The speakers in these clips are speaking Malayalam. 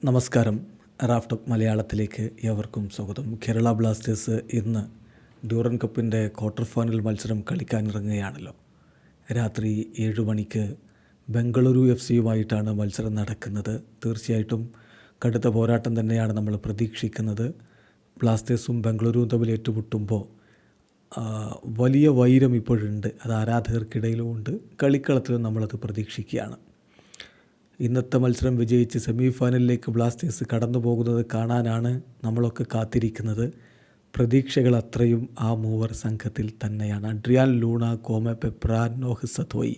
നമസ്കാരം. റാഫ്റ്റോക്ക് മലയാളത്തിലേക്ക് ഏവർക്കും സ്വാഗതം. കേരള ബ്ലാസ്റ്റേഴ്സ് ഇന്ന് ഡ്യൂറൻ കപ്പിൻ്റെ ക്വാർട്ടർ ഫൈനൽ മത്സരം കളിക്കാനിറങ്ങുകയാണല്ലോ. രാത്രി 7 മണിക്ക് ബംഗളൂരു FCയുമായിട്ടാണ് മത്സരം നടക്കുന്നത്. തീർച്ചയായിട്ടും കടുത്ത പോരാട്ടം തന്നെയാണ് നമ്മൾ പ്രതീക്ഷിക്കുന്നത്. ബ്ലാസ്റ്റേഴ്സും ബംഗളൂരുവും തമ്മിൽ ഏറ്റുമുട്ടുമ്പോൾ വലിയ വൈരം ഇപ്പോഴുണ്ട്. അത് ആരാധകർക്കിടയിലുമുണ്ട്, കളിക്കളത്തിലും നമ്മളത് പ്രതീക്ഷിക്കുകയാണ്. ഇന്നത്തെ മത്സരം വിജയിച്ച് സെമി ഫൈനലിലേക്ക് ബ്ലാസ്റ്റേഴ്സ് കടന്നു പോകുന്നത് കാണാനാണ് നമ്മളൊക്കെ കാത്തിരിക്കുന്നത്. പ്രതീക്ഷകൾ അത്രയും ആ മൂവർ സംഘത്തിൽ തന്നെയാണ്. അഡ്രിയാൻ ലൂണ, കോമെ പെപ്ര, നോഹ് സത്വയി,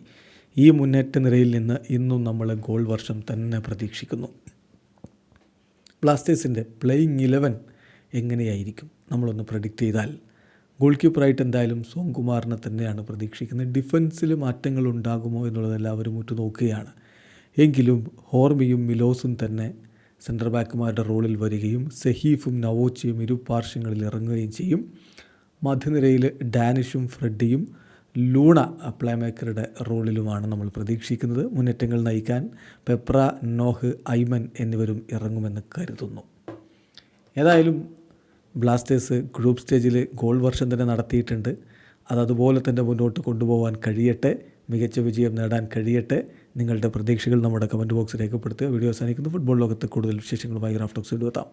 ഈ മുന്നേറ്റ നിരയിൽ നിന്ന് ഇന്നും നമ്മൾ ഗോൾ വർഷം തന്നെ പ്രതീക്ഷിക്കുന്നു. ബ്ലാസ്റ്റേഴ്സിൻ്റെ പ്ലേയിങ് 11 എങ്ങനെയായിരിക്കും നമ്മളൊന്ന് പ്രഡിക്റ്റ് ചെയ്താൽ, ഗോൾ കീപ്പറായിട്ട് എന്തായാലും സോംകുമാറിനെ തന്നെയാണ് പ്രതീക്ഷിക്കുന്നത്. ഡിഫൻസിൽ മാറ്റങ്ങൾ ഉണ്ടാകുമോ എന്നുള്ളത് എല്ലാവരും ഉറ്റുനോക്കുകയാണ്. എങ്കിലും ഹോർമിയും മിലോസും തന്നെ സെൻറ്റർ ബാക്കുമാരുടെ റോളിൽ വരികയും സഹീഫും നവോച്ചയും ഇരുപാർശ്വങ്ങളിൽ ഇറങ്ങുകയും ചെയ്യും. മധ്യനിരയിൽ ഡാനിഷും ഫ്രെഡിയും ലൂണ പ്ലേ മേക്കറുടെ റോളിലുമാണ് നമ്മൾ പ്രതീക്ഷിക്കുന്നത്. മുന്നേറ്റങ്ങൾ നയിക്കാൻ പെപ്ര, നോഹ്, ഐമൻ എന്നിവരും ഇറങ്ങുമെന്ന് കരുതുന്നു. ഏതായാലും ബ്ലാസ്റ്റേഴ്സ് ഗ്രൂപ്പ് സ്റ്റേജിൽ ഗോൾ വർഷം തന്നെ നടത്തിയിട്ടുണ്ട്. അതുപോലെ തന്നെ മുന്നോട്ട് കൊണ്ടുപോകാൻ കഴിയട്ടെ, മികച്ച വിജയം നേടാൻ കഴിയട്ടെ. നിങ്ങളുടെ പ്രതീക്ഷകൾ നമ്മുടെ കമൻറ്റ് ബോക്സിൽ രേഖപ്പെടുത്തുക. വീഡിയോ അവസാനിക്കുന്നു. ഫുട്ബോൾ ലോകത്ത് കൂടുതൽ വിശേഷങ്ങളുമായി റാഫ്റ്റോക്സ് എത്താം.